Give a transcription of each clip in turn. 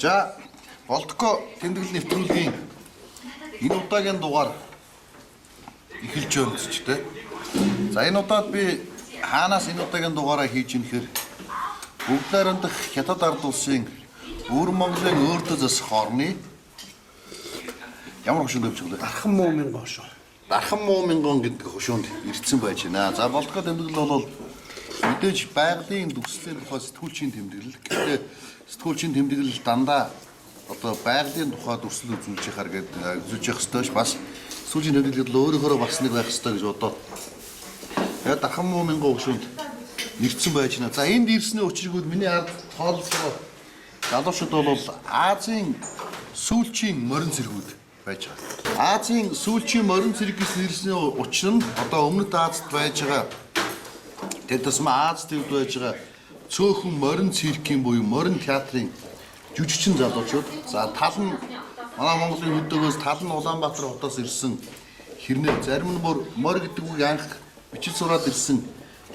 За болтго тэмдэглэл нэвтрүүлгийн энэ удаагийн дугаар эхэлж байна ч тийм. За энэ удаад би хаанаас энэ удаагийн дугаараа хийж ийнэхээр бүгд найрамдах хятад ард улсын өвөр Монголын өөртөө засах орны ямар хөшөөнд өвч вэ? Дархан муумин гошоо. Дархан муумингон гэдэг хөшөөнд ирсэн байж байна. За болтго тэмдэглэл бол мэдээж байгалийн дүгслийн тухай сэтгүүлчийн тэмдэглэл. Гэхдээ сэтгүүлчийн тэмдэглэл дандаа одоо байгалийн тухай дүрслэл үзүүлж яхаар гэдэг үзүүлж явах ёстой ш бас сүүлийн тэмдэглэл өөрөөрөө бас нэг байх ёстой гэж бодоод. Тэгээд Дархан муумингон хөшөөнд нэрцэн байж байна. За энд ирсний учрыг миний ард тооллого залуучууд бол Азийн сүүлчийн морин цэргүүд байж байгаа. Азийн сүүлчийн морин цэрэг гэж нэрлэсний учир нь одоо өмнөд Азад байж байгаа тэр тусмаа Аз төвд байж байгаа цөөхөн морин циркийн буюу морин театрын жүжигчин залуучууд. За тал нь манай Монголын хөдөөс тал нь Улаанбаатар хотоос ирсэн хэрнээ зарим нь бүр морь гэдэг үг анх бичиж сураад ирсэн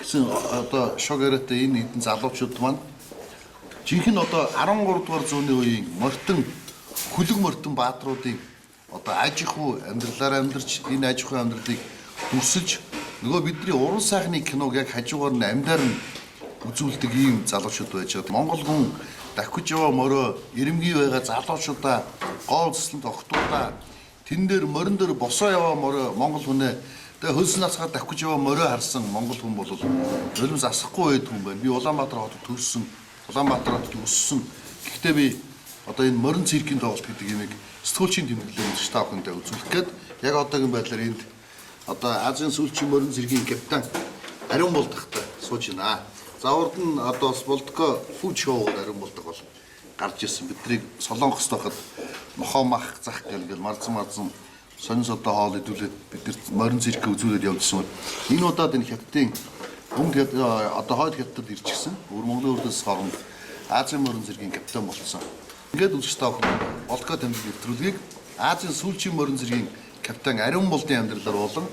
гэсэн одоо шог яриатай энэ хэдэн залуучууд маань жинхэнэ одоо 13 дугаар зууны үеийн морьтон хүлэг морьтон баатруудын одоо аж ахуй амьдралаар амьдарч энэ аж ахуй амьдралыг дүрсэлж нөгөө бидний уран сайхны киног яг хажуугаар нь амьдаар нь үзүүлдэг ийм залуучууд байж байгаа. Монгол хүн давхиж яваа мороо ирэмгий байгаа залуучуудаа гол цэслэнт огтуудаа тэн дээр морин дээр босоо яваа мороо монгол хүнээ тэгээ хөлс нацгаар давхиж яваа мороо харсан монгол хүн бол өлмс асахгүй байд хүн байна. Би Улаанбаатар хотод төрсөн, Улаанбаатар хотод өссөн. Гэхдээ би одоо энэ морин циркийн тоглолт гэдэг юмыг сэтгүүлчийн тэмдэглэлээр үзэж та бүхэндээ үзүүлэх гээд яг одоогийн байдлаар энд одоо Азийн сүүлчийн морин цэргийн капитан Ариун Болдогтой сууж байна. За урд нь одоо болдго фуд шоугаар Ариун Болдог бол гарч ирсэн. Биднийг солонгост байхад нохоо мах зах гээл марцсан сонин содоо хоол идүүлээд бид нар морин цирк үзүүлээд явжсэн. Энэ удаад энэ хятадын өмнө одоо хойд хятадд ирчихсэн. Өвөр Монголын өрдөөс хооронд Азийн морин цэргийн капитан болсон. Ингээд үзэж таах болдго тэмдэглэл нэвтрүүлгийг Азийн сүүлчийн морин цэргийн капитан Ариун Болдын амьдралаар болон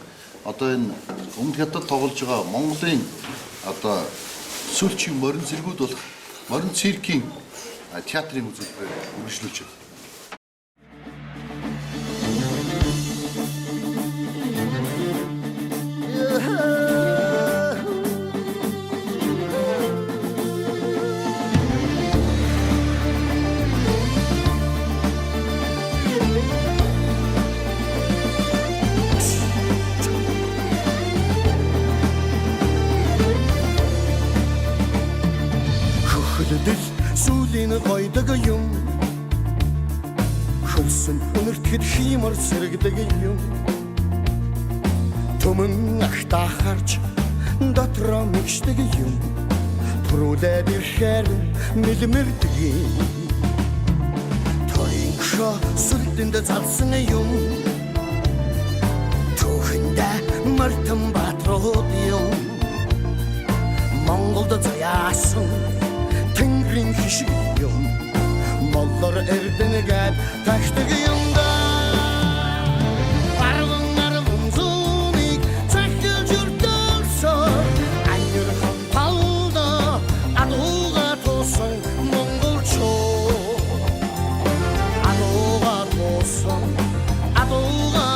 одоо энэ өмнө хятад тоглож байгаа Монголын одоо сүүлчийн морин цэргүүд болох морин циркийн театрын үзүүлбэрээр үргэлжлүүлж байна. Сүүлийн гойдог юм хөлсөн өнөртгөд химэр сэргдэг юм төмөн ахтаа харж дотроо мэгшдэг юм түрүүлээд ирэхээр мэлмэрдэг юм тойн шо сүлдэнд залсан юм түүхэндээ мартан баатрууд юм Монголд заяасан Тэнгэрийн хишиг юм моллор эрдэнэгээд тагтдаг юм да арван зүүнийг цахилж өрдөлсөө анирхан талда адууга туусан монголчуу адууга туусан монголчуу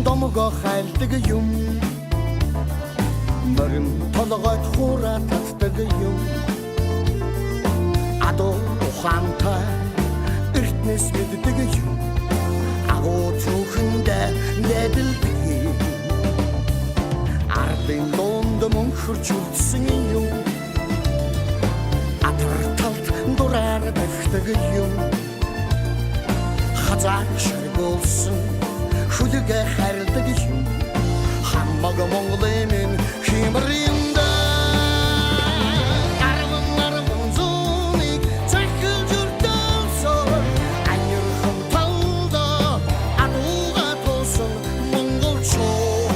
домого хайлдаг юм морин толгойд хуурай татдаг юм адуу ухаантай эртнэс мэддэг юм агуу түүхэндээ нэдэлдэг юм ардын лонд мөнхөрч үлдсэн юм атар талд дураар давхдаг юм хазаан ширгүүлсэн хүлэгэ харилдаг юм хамаг Монголын минь химэр юм да арван зүүнийг цахилж өрдөлсөө анирхан талда адууга туусан монголчуу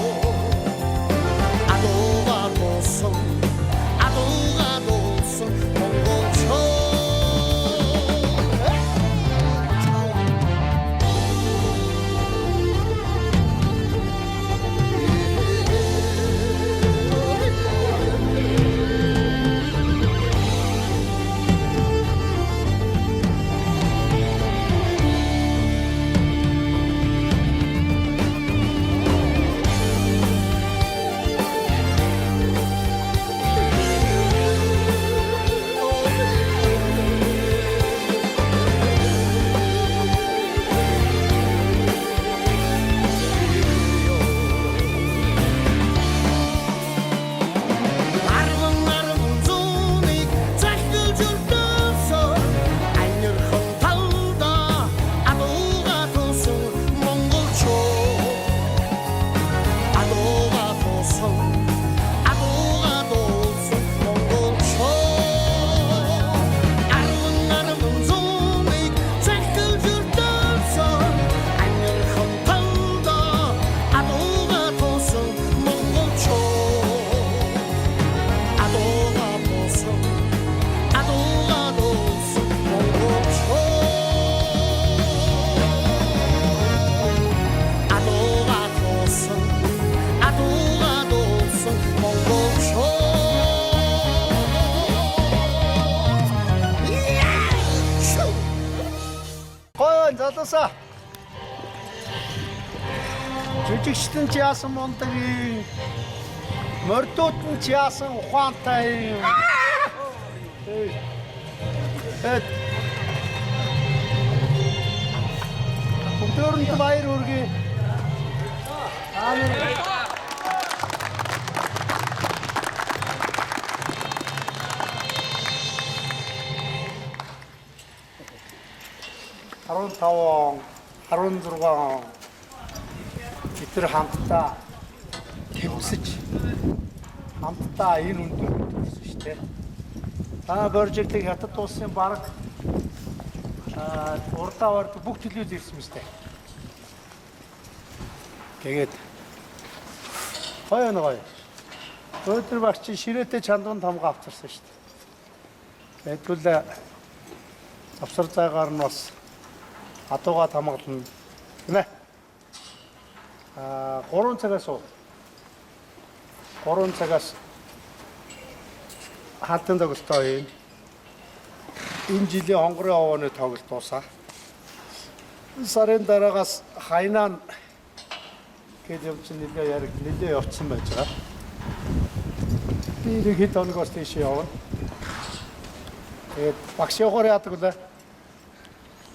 адууга туусан залуусаа. Жүжигчдэн ч яасан мундаг юм. Мордууд нь ч яасан ухаантай юм. Бүгдөөрэнд баяр хүргэе. Таван, 16 бид хамтдаа төвсөж хамтдаа энэ өндөр төрсөн шүү дээ. Та боржиглыг хятад улсын баг урдаа бүх төлөвлөлт ирсэн мэт. Тэгээд гоё. Өдөр багч ширээтэй чандуун тамга авчирсан шүү дээ. Тэгвэл завсар зайгаар нь бас хатууга тамгална гинэ. 3 цагаас 3 цагаас хатан тогтолтой юм. Энэ жилийн хонгорын овооны тоглолт дуусаа. Сарын дараагаас хайнаа гэж явж нэлээ явцсан байж байгаа. Би нэг хэд хоногоос тийш явна. Тэгээд багш явахаар яадаг үлээ.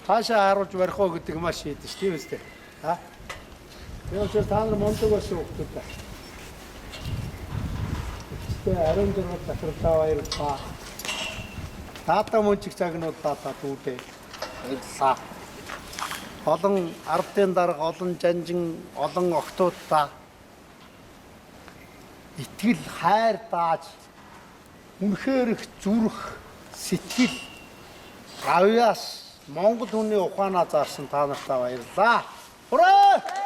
Хаашаа харуулж барих уу гэдэг маш шийдэж тийм үстэй. Тэгээд та нар мондог байсан хүмүүс та. Тэгээд ариун дөрөв захирлаа баяр та. Таата мөнчиг цагнууд та дүүдээ. Баярлалаа. Олон ардын дарга, олон жанжин, олон охтуудаа итгэл хайр дааж үнэхээр их зүрх сэтгэл гавьяас Монгол хүний ухаанаа заасан та нартай баярлалаа. Хүрээ!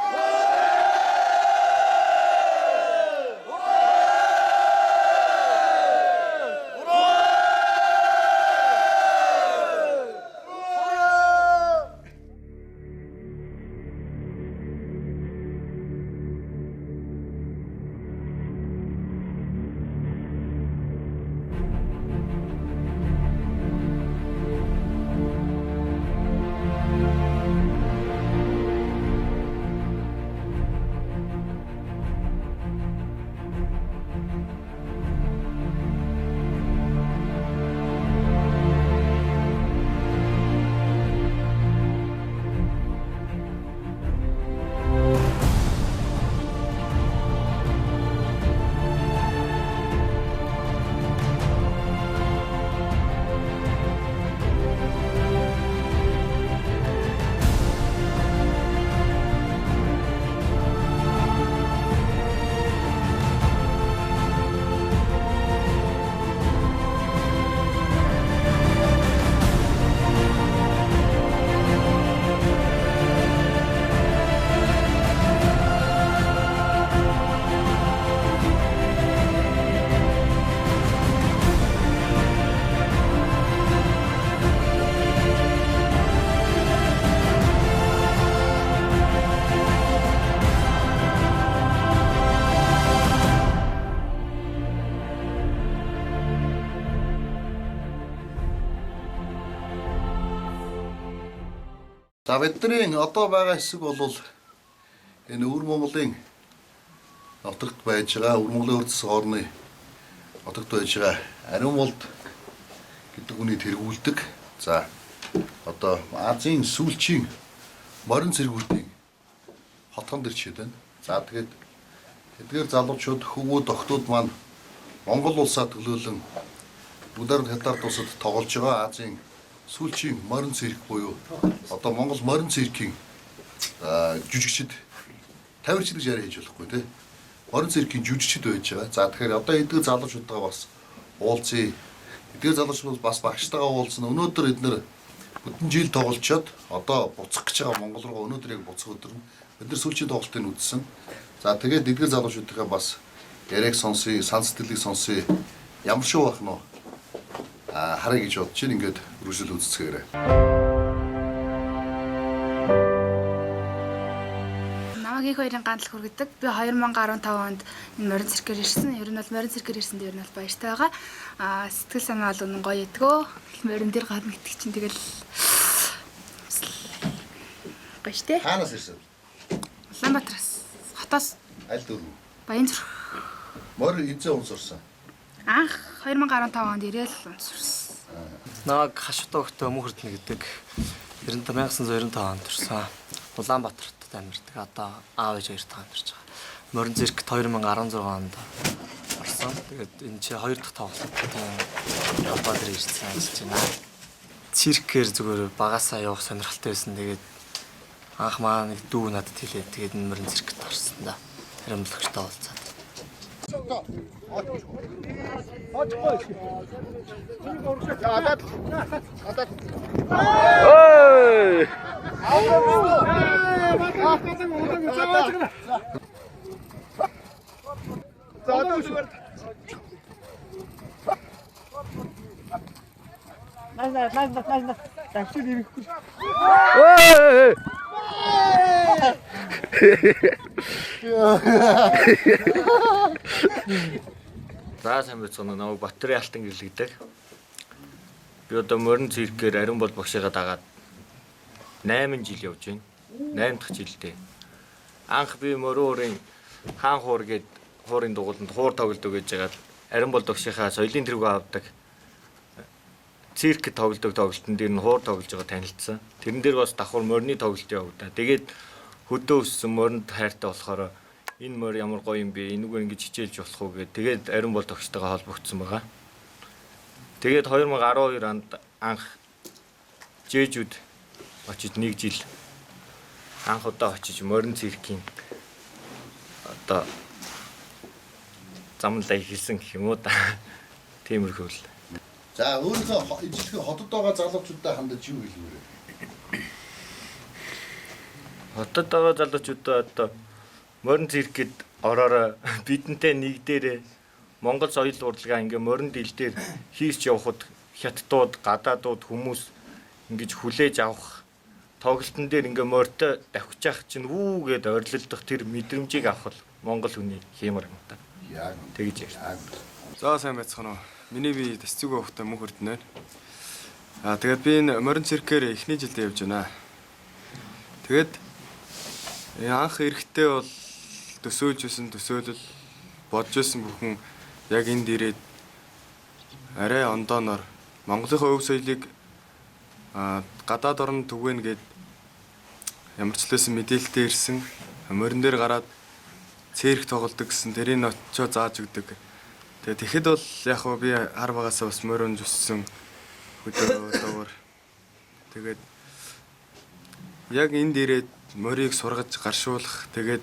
За бидний одоо байгаа хэсэг бол энэ Өвөр Монголын нутагт байж байгаа Өвөр Монголын өрц орны нутагт байж байгаа Ариун болд гэдэг үний тэргүүлдэг. За одоо Азийн сүүлчийн морин цэргүүдийн хотхон дэрчээд байна. За тэгээд эдгээр залуучууд хөвгүүд охтууд маань Монгол улсаа төлөөлөн бүгдээр хятад улсад тоглож байгаа Азийн сүүлчийн морин цэрэг буюу одоо Монгол морин цэргийн жүжигчд тавирчид гэж яриа хийж болохгүй тий. Морин цэргийн жүжигчд байж байгаа. За тэгэхээр одоо эдгээр залуучуудаа бас уулзъя. Эдгээр залуучууд бас багштайгаа уулзсан. Өнөөдөр эдгээр бүтэн жил тоглолцоод одоо буцах гэж байгаа Монгол руу өнөөдөр яг буцах өдөр нь бид нар сүүлчийн тоглолтыг үзсэн. За тэгээд эдгээр залуучуудаа бас яриаг сонсъё, сан сэтгэлийг сонсъё. Ямар шүү байх нь вэ? Харъя гэж бодож чинь ингээд үргэлжлэл үзцгээрээ. Намайг их хоёрын гандлах хүргэдэг. Би 2015 онд энэ морин циркээр ирсэн. Ер нь бол морин циркээр ирсэнд ер нь бол баяртай байгаа. Сэтгэл санаа бол үнэн гоё идэгөө. Морин дээр гадна гэдэг чинь тэгэл Баяж тий. Хаанаас ирсэн? Улаанбаатараас хотоос Аль дөрөв? Баянзүрх. Морь эзэн унс урсан. Анх 2015 онд ирээл унссан. Намайг хашуутай өгтөө мөн хүрдэнэ гэдэг 1995 онд төрсэн. Улаанбаатарт амьдардаг. Одоо аав ээж хоёр таа амьдарч байгаа. Морин цирк 2016 онд орсон. Тэгээд энэ чи хоёр дахь тоглолтын Улаанбаатар ирсэн гэж байна. Циркээр зүгээр багасаа явах сонирхолтой байсан. Тэгээд анх маань нэг дүү надад хэлээд тэгээд энэ морин циркт орсон да. Харамлагчтай уулзаад. За сайн байцгаана. Намайг Батрын Алтан гэрлэгдэг. Би одоо морин циркээр ариун бол багшигаа дагаад 8 жил явж байна. 8 дахь жилдээ. Анх би морин хаан хуур гээд хуурын дугууланд хуур тоглодог гэж жагаад ариун бол багшийнхаа соёлын тэргүү авдаг. Цирк тоглодог тоглолтын дээр нь хуур тоглож байгаа танилцсан. Тэрэн дээр бас давхар морины тоглолт явагдаа. Тэгээд хөдөө өссөн моринд хайртай болохоор энэ морь ямар гоё юм бэ? Энүүгээр ингэж хичээлж болох уу гэд. Тэгээд ариун бол тогтойгоо холбогдсон байгаа. Тэгээд 2012 онд анх жээжүүд очиж 1 жил анх удаа очиж морин циркийн одоо замлаа хийсэн гэх юм уу да. Тиймэрхүү л. За өөрийнхөө ижилхэн хотод байгаа залуучуудаа хандаж юу хэлмээр вэ? Хотод байгаа залуучуудаа одоо морин циркэд ороороо бидэнтэй нэгдээрээ Монгол соёл урлагаа ингээ морин дил дээр хийсч явхад хятадууд, гадаадууд хүмүүс ингэж хүлээж авах тоглолтын дээр ингээ морьтой давхиж чинь үү гэд орилдох тэр мэдрэмжийг авах Монгол хүний хиймэр юм та. Яг тэгж ярьж. За сайн байцгаана уу. Миний би Дэсцүгөө хөхтэй мөн хүрдэнэ. Тэгээд би энэ морин циркээр эхний жилдээ явж байна. Тэгээд анх эрэхтэй бол төсөөлж байсан төсөөлөл бодж байсан бүхэн яг энд ирээд арай ондооноор Монголынхаа өв соёлыг гадаад орнд түгэнэ гэд ямар ч лсэн мэдээлэлтэй ирсэн морин дээр гараад цирк тоглодог гэсэн тэрийг очио зааж өгдөг. Тэгээд тэгэхэд бол яг хөө би хар багасаа бас морин зүссэн хөдөө. Тэгээд яг энд ирээд морийг сургаж гаршуулах тэгээд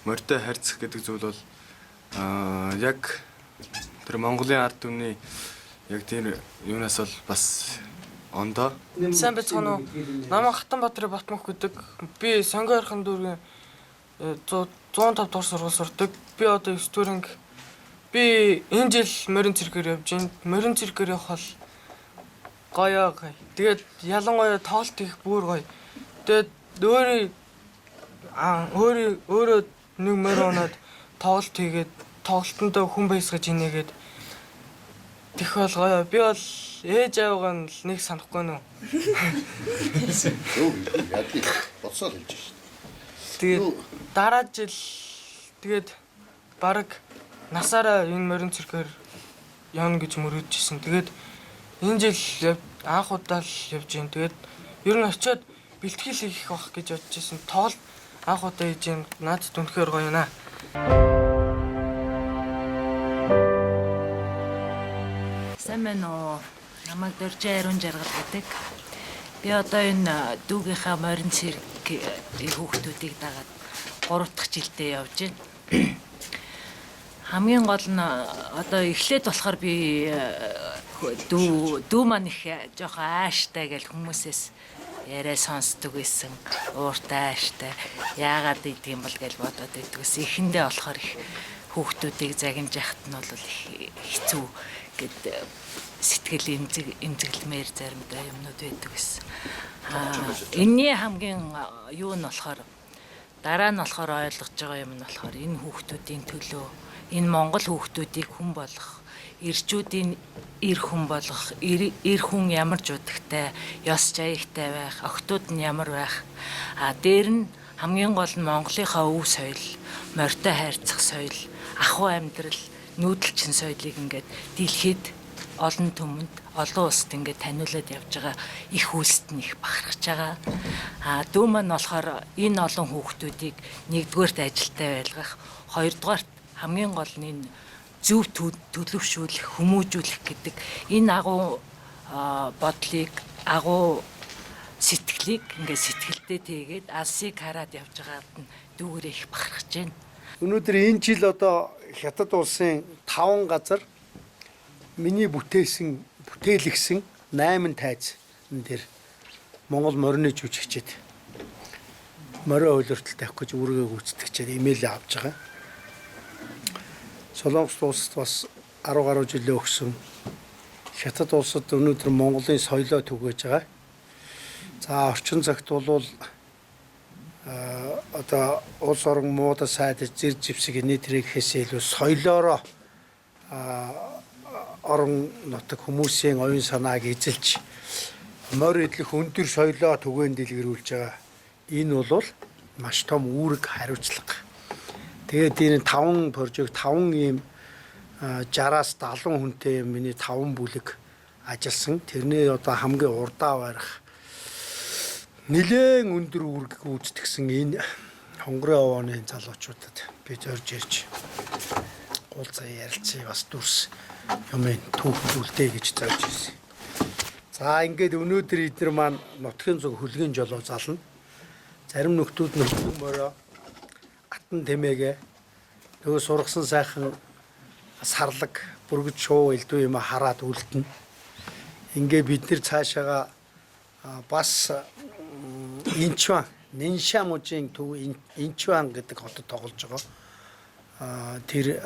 морьтой харьцах гэдэг зүйл бол яг тэр Монголын ард түмний яг тэр юунаас бол бас ондоо. Сайн байцгаана уу? Намайг Хатанбаатарын Батмөх гэдэг. Би Сонгой орхон дүүргийн 105 дугаар сургууль сурдаг. Би одоо 9 дууринг. Би энэ жил морин циркээр явж байна. Морин циркээр явах бол гоё. Тэгээд ялангуяа тоглолт их бүр гоё. Тэгээд өөрөө нэг морь унаад тоглолт хийгээд тоглолтондоо хүн баясгаж инегээд тэх бол гоё. Би бол ээж аавгаа нь нэг санахгүй нөө. Юу яа тий боцоо хэлж шээ. Тэгээд дараа жил тэгээд баг насаараа энэ морин циркээр явна гэж мөрөөдчихсэн. Тэгээд энэ жил анх удаа л явж гин. Тэгээд ер нь очиод бэлтгэл хийх байх гэж бодож ирсэн. Тоглолт анх удаа хийж гин. Надад үнэхээр гоё наа. Сайн байна уу? Намайг Дөржин Ариун Жаргал гэдэг. Би одоо энэ дүүгийнхаа морин циркийн хүүхдүүдийг дагаад 3 дахь жилдээ явж байна. Хамгийн гол нь одоо эхлээд болохоор би дүү маань их жоохон ааштай гэж хүмүүсээс яриа сонсдог байсан. Ууртай ааштай. Яагаад гэдэг юм бол гэж бодоод байдгүйс. Эхэндээ болохоор их хүүхдүүдийг загинж яхад нь бол их хэцүү гэд сэтгэл эмзэглэмээр заримдаа юмнууд байдаг байсан. Энэний хамгийн юу нь болохоор дараа нь болохоор ойлгож байгаа юм нь болохоор энэ хүүхдүүдийн төлөө энэ Монгол хүүхдүүдийг хүн болгох ирчүүдийн эр хүн болох эр хүн ямар жуудагтай, ёс жаягтай байх, охтууд нь ямар байх. Дээр нь хамгийн гол нь Монголынхаа өв соёл, морьтой хайрцах соёл, ахуй амьдрал, нүүдэлчин соёлыг ингээд дэлхийд олон түмэнд, олон улсад ингээд таниулаад явж байгаа их үлсэд нь их бахархаж байгаа. Дүү маань болохоор энэ олон хүүхдүүдийг нэгдүгээрт ажилтай байлгах, хоёрдугаарт хамгийн гол нь энэ зөв төлөвшүүлэх, хүмүүжүүлэх гэдэг энэ агуу бодлыг, агуу сэтгэлийг ингээд сэтгэлдээ тэгээд алсыг хараад явж байгаад нь дүүгээрээ их бахархаж байна. Өнөөдөр энэ жил одоо Хятад улсын 5 газар миний бүтээлгсэн 8 тайз энэ дэр Монгол морины жүжигчид морин ойлортол тавих гэж үүргээ гүйцэтгэж имэйл авч байгаа. Солонгос улсад бас 10 гаруй жилээ өгсөн. Хятад улсад өнөөдөр Монголын соёлоо түгээж байгаа. За орчин цагт бол одоо улс орон муудаг сайдаж зэр живсэг нийтрийг хэсээ илүү соёлоороо орон нутаг хүмүүсийн оюун санааг эзэлж морь идэх өндөр соёлоо түгээн дэлгэрүүлж байгаа. Энэ бол маш том үүрэг хариуцлага. Тэгээд энэ 5 прожект 5 ийм 60-аас 70 хүнтэй миний 5 бүлэг ажилласан. Тэрний одоо хамгийн урдаа барих нэлээд өндөр үүрэг гүйцэтгсэн энэ хонгорын овооны залуучуудад би зорж ирж уулзаа ярилцъя бас дүрс юм түүхүүлдэ гэж зорж ирсэн. За ингээд өнөөдөр эдгээр маань нутгийн зүг хөлгийн жолоо зална. Зарим нөхдүүд нөхдөг мороо атан тэмээгээ нөгөө сургасан сайхан сарлаг бүргэж шуу элдв юм хараад үлдэнэ. Ингээ бид нэр цаашаага бас Инчуан, Ниншамужийн төв Инчуан гэдэг хотод тоглож байгаа. Тэр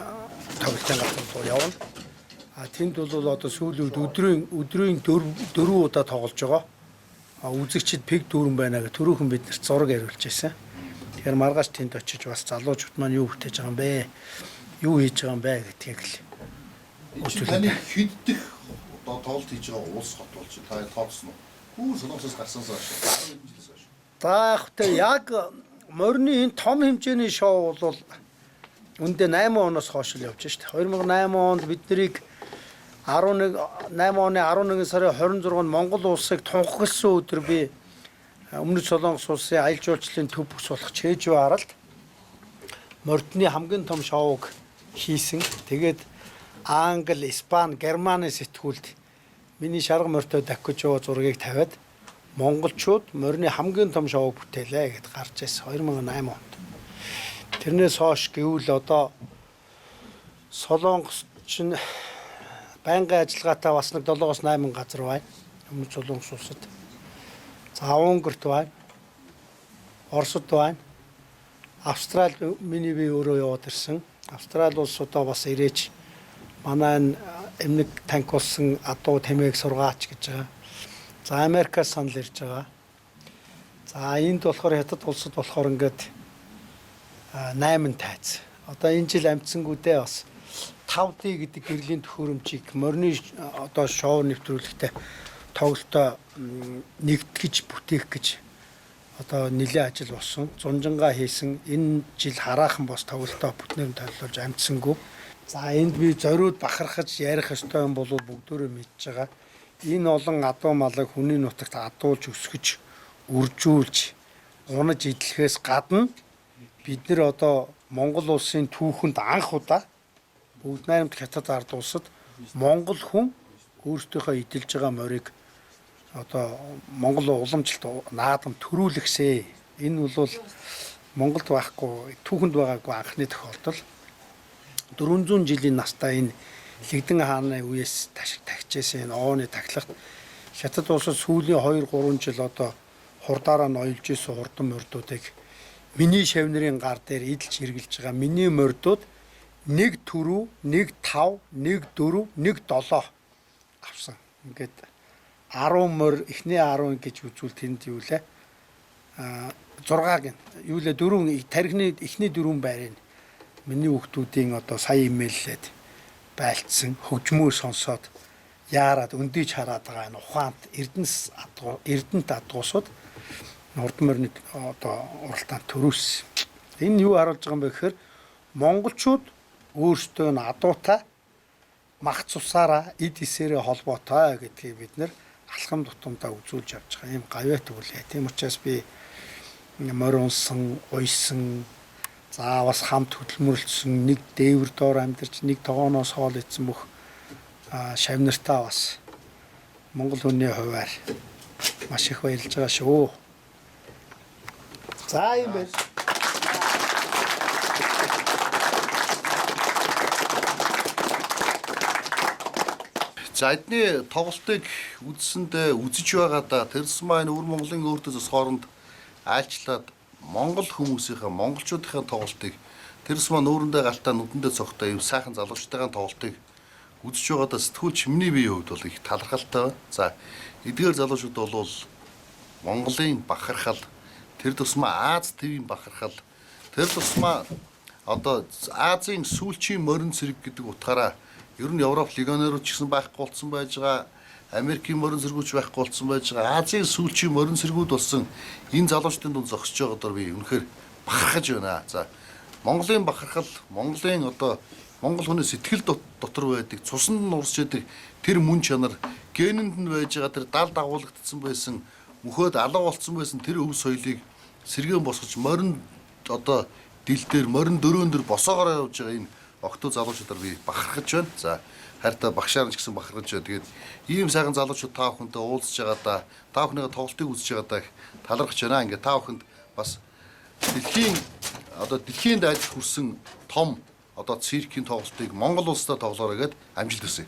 тоглолтын газар явна. Тэнд бол одоо сүүлүүд өдрийн 4 удаа тоглож байгаа. Үзэгчид пиг дүүрэн байна гэх түрүүхэн бид нарт зураг хариулж байсан. Тэгэхээр маргааш тэнд очиж бас залуучууд маань юу бүтээж байгаа юм бэ? Юу хийж байгаа юм бэ гэдгийг л. Таны хэддэх одоо тоглолт хийж байгаа улс хот болж та тооцсон уу? Хүү Солонгосоос гарсанаас хойш 10 жилээс хойш. За яг морины энэ том хэмжээний шоу бол үндэ 8 оноос хойш л явж штэ. 2008 онд бид нарыг 8 оны 11 сарын 26-нд Монгол улсыг тунхагласан өдөр би өмнөд Солонгос улсын аялал жуулчлалын төв бүс болох Чэжүү харалт мордны хамгийн том шоуг хийсэн. Тэгээд Англи, Испани, Германы сэтгүүлд миний шарга морьтой дахиж яваа зургийг тавиад монголчууд морины хамгийн том шоуг бүтээлээ гэд гарч ирсэн 2008 онд. Тэрнээс хойш гэвэл одоо Солонгос чинь байнгын ажиллагаатай бас нэг 7-8 газар байна. Өмнөд Солонгос улсад. За Унгарт байна. Оросд байна. Австрали миний би өөрөө яваад ирсэн. Австрали улсуудаа бас ирээч манай эмнэг танк болсон адуу тэмээг сургаач гэж байгаа. За Америкаас санал ирж байгаа. За энд болохоор Хятад улсад болохоор ингээд 8 тайз. Одоо энэ жил амтсангүүдээ бас 5D гэдэг гэрлийн төхөөрөмжийг морины одоо шоу нэвтрүүлэгтээ тоглолтоо нэгтгэж бүтээх гэж одоо нэлээд ажил болсон. Зунжангаа хийсэн. Энэ жил хараахан бос тоглолтоо бүтнээр төлөвлөж амтсангүй. За энд би зориуд бахархаж ярих ёстой юм бол бүгдөө мэдж байгаа. Энэ олон адуу малыг хүний нутагт адуулж өсгөж, үржүүлж, унаж идэлхээс гадна бид нэр одоо Монгол улсын түүхэнд анх удаа бүгд найрамд Хятад ард улсад Монгол хүн өөрсдийнхөө эдэлж байгаа морийг одоо Монгол уламжлалт наадам төрүүлэхсэ. Энэ бол Монголд байхгүй түүхэнд байгаагүй анхны тохиолдол. 400 жилийн настай энэ Лэгдэн хааны үеэс тагчээсэн энэ овооны тахлагт Хятад улсад сүүлийн 2-3 жил одоо хурдаараа ноёлж исэн хурдан мордуудыг миний шавнырын гар дээр эдэлж хэрглэж байгаа миний мордууд 1 4, 1 5, 1 4, 1 7 авсан. Ингээд 10 морь эхний 10 гэж үзвэл тэнд юу лээ? 6-г юу лээ 4 тархины эхний 4 байрыг миний хүүхдүүдийн одоо сая имэйллээд байлцсан хөгжмөө сонсоод яарад өндийж хараад байгаа энэ ухаант Эрдэнэт адуусууд хурдан морины одоо уралдаанд төрүүлсэн. Энэ юу харуулж байгаа юм бэ гэхээр монголчууд өөрсдөө нь адуутай мах цусаараа эд эсээрээ холбоотой гэдгийг бид нэр алхам тутамдаа үзүүлж явж байгаа. Ийм гавьяа төвлөө. Тийм учраас би моринсон, уйсан, за бас хамт хөдөлмөрлөсөн, нэг дээвэр доор амьдарч, нэг тогооноос хоол идсэн бүх шавнартаа бас монгол хүний хуваар маш их баярлж байгаа шүү. За юм байна. За эдний тоглолтыг үзсэндээ үзэж байгаадаа тэрс маань өвөр Монголын өөртөөс хооронд айлчлаад монгол хүмүүсийнхээ монголчуудынхаа тоглолтыг тэрс маань өөрөндөө галтаа нүдэндээ цогтой юм сайхан залуучтайгаа тоглолтыг үзэж байгаадаа сэтгүүлч миний биеийн хувьд бол их талархалтай. За эдгээр залуучууд бол Монголын бахархал, тэр тусмаа Аз твийн бахархал, тэр тусмаа одоо Азийн сүүлчийн морин цэрэг гэдэг утгаараа ер нь Европ легионерууд ч гэсэн байхгүй болсон байж байгаа, Америкийн морин цэргүүч байхгүй болсон байж байгаа, Азийн сүүлчийн морин цэргүүд болсон энэ залуучдын дунд зогсож байгаадаар би үнэхээр бахархаж байна. За Монголын бахархал, Монголын одоо монгол хүний сэтгэл дотор байдаг, цуснд нь урсж байдаг тэр мөн чанар, генэнд нь байж байгаа тэр дал дагуулгдсан байсан, мөхөд алга болсон байсан тэр өв соёлыг сэргээн босгож морин одоо дил дээр, морин дөрөөн дээр босоогоор явж байгаа энэ огтуд залуучуудаар би бахархаж байна. За хайртай багшаар ч гэсэн бахархаж байна. Тэгээд ийм сайхан залуучууд та бүхэнтэй уулзж байгаадаа, та бүхнийгээ тоглолтыг үзэж байгаадаа талархаж байна. Ингээ та бүхэнд бас дэлхийн дайд хүрсэн том одоо циркийн тоглолтыг Монгол улстай тоглоорой гэд амжилт хүсье.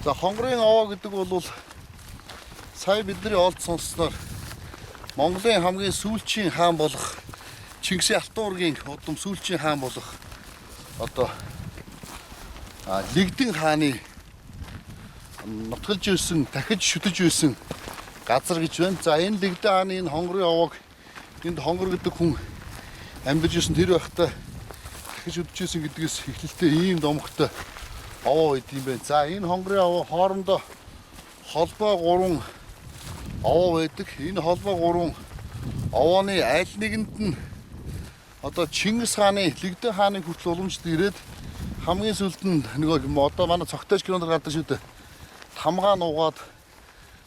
За хонгорын овоо гэдэг бол сая бидний олд сонссноор Монголын хамгийн сүүлчийн хаан болох Чингисийн Алтан уургийн удам сүүлчийн хаан болох одоо Лэгдэн хааны нутгалж ирсэн, дахиж шүтэж ирсэн газар гэж байна. За энэ Лэгдэн хааны энэ хонгорын овоог энд хонгор гэдэг хүн амьдарч ирсэн тэр байхдаа дахиж шүтэж ирсэн гэдгээс эхлэлтэй ийм домогтой овоо идэм бэ. За энэ хонгорын овоо хоорондоо холбоо 3 овоо байдаг. Энэ холбоо 3 овооны аль нэгэнд нь одоо Чингис хааны Лэгдэн хааны хүртэл уламжлалт ирээд хамгийн сүүлд нь нөгөө одоо манай цогтойч кинонд гардаг шүү дээ. Тамгаа нуугаад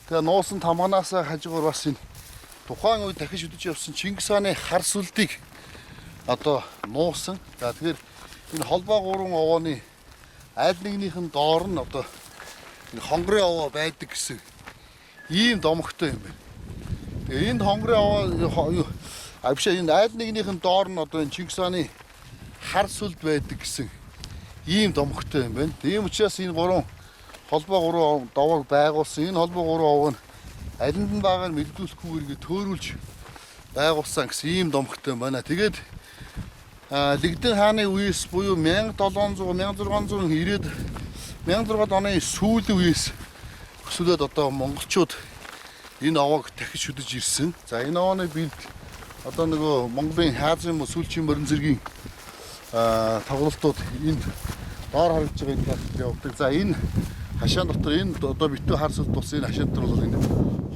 тэгээ нуусан тамганаас хажуугаар бас энэ тухайн үед дахин шүтэж явсан Чингис хааны хар сүлдийг одоо нуусан. За тэгэхээр энэ холбоо 3 овооны аль нэгнийх нь доор нь одоо энэ хонгорын овоо байдаг гэсэн ийм домогтой юм байна. Тэгээ энэ хонгорын овоо авшаа энэ аль нэгнийх нь доор нь одоо энэ Чингис хааны хар сүлд байдаг гэсэн ийм домогтой юм байна. Тийм учраас энэ 3 холбоо 3 довог байгуулсан. Энэ холбоо 3 овог нь алинд нь байгааг мэдүүлэхгүйгээр ингэ төөрүүлж байгуулсан гэсэн ийм домогтой юм байна. Тэгээд Лэгдэн хааны үеэс буюу 1700 1690-ад 1600 оны сүүлийн үеэс өсвөлөд одоо монголчууд энэ овоог дахиж шүдэж ирсэн. За энэ овооны бэлд одоо нөгөө Монголын Хаазын сүүлчийн морин цэргийн тоглолтууд энд доор харагдж байгаа энэ талд явдаг. За энэ хашаан дотор энэ одоо битүү хар сүлд болсон энэ хашаан дотор бол энэ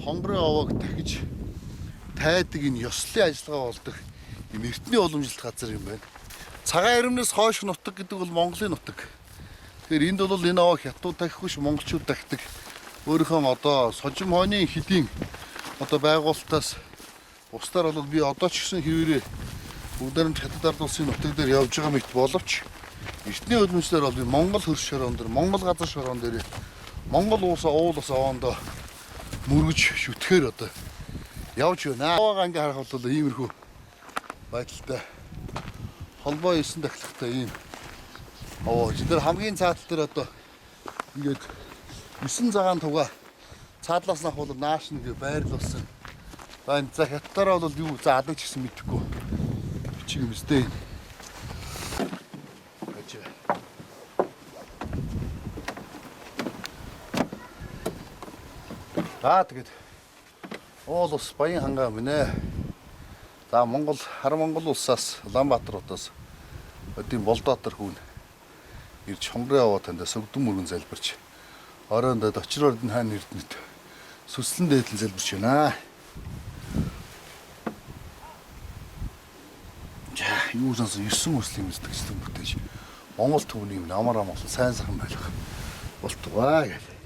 хонгорын овоог дахиж тайдаг энэ ёслолын ажиллагаа болдог юм эртний уламжлалт газар юм байна. Цагаан ирмнээс хойш нутаг гэдэг бол Монголын нутаг. Тэгэхээр энд бол энэ овоог хятад дахихгүйш монголчууд дахидаг. Өөрийнхөө одоо сожим хойны хэдийн одоо байгуулалтаас бусдаар бол би одоо ч гэсэн хэвээрээ бүгдээр нь хятад ард улсын нутаг дээр явж байгаа мэт боловч эртний уламжлалаар бол би Монгол хөрш шороон дээр Монгол газар шороон дээр Монгол уусаа уулаас овоондоо мөргөж шүтгэхээр одоо явж байна. Овоог ингээ харах бол иймэрхүү байдалтай холбоо 9 дахлахтай ийм овоо. Тэр хамгийн цаатал дээр одоо ингээд 9 цагаан туга цаадлаас нах бол нааш нэг байрлуулсан. За хятадаараа бол юу заадаг ч гэсэн мэдэхгүй. Бичиг юм өстэй. Тэгээд уул ус Баян хангаа минь. За Монгол хар Монгол улсаас Улаанбаатар хотоос өдийн Болдоотор хүн ирж хонгорын овоо танд сөгдөн мөргөн залбирч оройнд очроор энэ хааны эрдэнэт сүслэн дээдлэн залбирч байна. За юу сонсон 9 хүслийн мэддэг зүйл бүтээж Монгол төвний юм амар амгалан сайн сайхан байх болтугай гэх.